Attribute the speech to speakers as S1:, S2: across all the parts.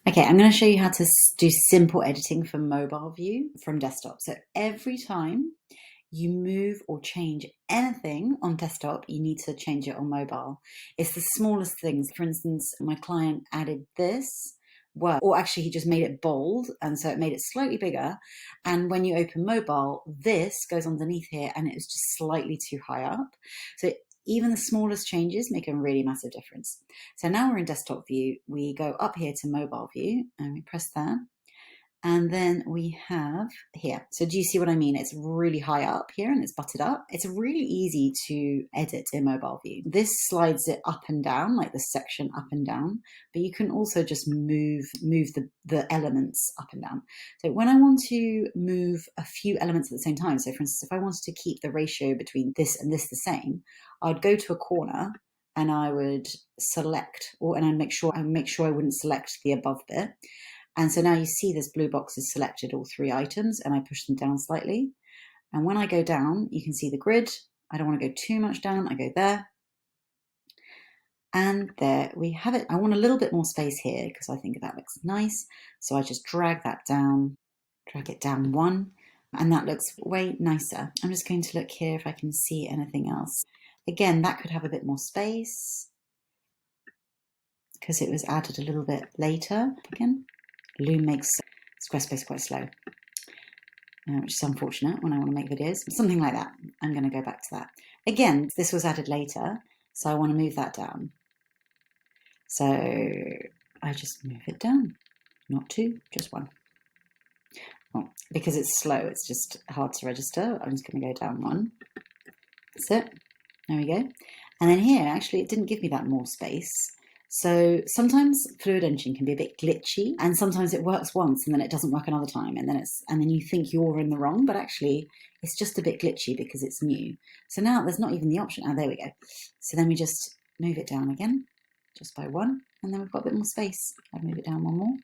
S1: Okay, I'm going to show you how to do simple editing for mobile view from desktop. So every time you move or change anything on desktop, you need to change it on mobile. It's the smallest things. For instance, my client added this word, or actually he just made it bold, and so it made it slightly bigger. And when you open mobile, this goes underneath here and it was just slightly too high up. So even the smallest changes make a really massive difference. So now we're in desktop view. We go up here to mobile view and we press that. And then we have here. So do you see what I mean? It's really high up here and it's butted up. It's really easy to edit in mobile view. This slides it up and down, like the section up and down, but you can also just move the elements up and down. So when I want to move a few elements at the same time, so for instance, if I wanted to keep the ratio between this and this the same, I'd go to a corner and I would select, and I'd make sure I wouldn't select the above bit. And so now you see this blue box is selected all three items, and I push them down slightly. And when I go down, you can see the grid. I don't want to go too much down. I go there. And there we have it. I want a little bit more space here because I think that looks nice. So I just drag that down, drag it down one, and that looks way nicer. I'm just going to look here if I can see anything else. Again, that could have a bit more space because it was added a little bit later. Again, Loom makes Squarespace quite slow, which is unfortunate when I want to make videos. Something like that. I'm going to go back to that. Again, this was added later, so I want to move that down. So I just move it down. Not two, just one. Well, because it's slow, it's just hard to register. I'm just going to go down one. That's it. There we go. And then here, actually, it didn't give me that more space. So sometimes Fluid Engine can be a bit glitchy, and sometimes it works once and then it doesn't work another time, and then you think you're in the wrong, but actually it's just a bit glitchy because it's new. So now there's not even the option. Oh, there we go. So then we just move it down again, just by one, and then we've got a bit more space. I'd move it down one more.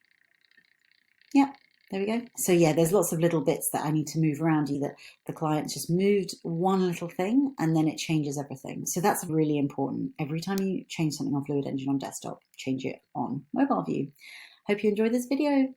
S1: Yeah. There we go. So yeah, there's lots of little bits that I need to move around. Either the client's just moved one little thing and then it changes everything. So that's really important. Every time you change something on Fluid Engine on desktop, change it on mobile view. Hope you enjoyed this video.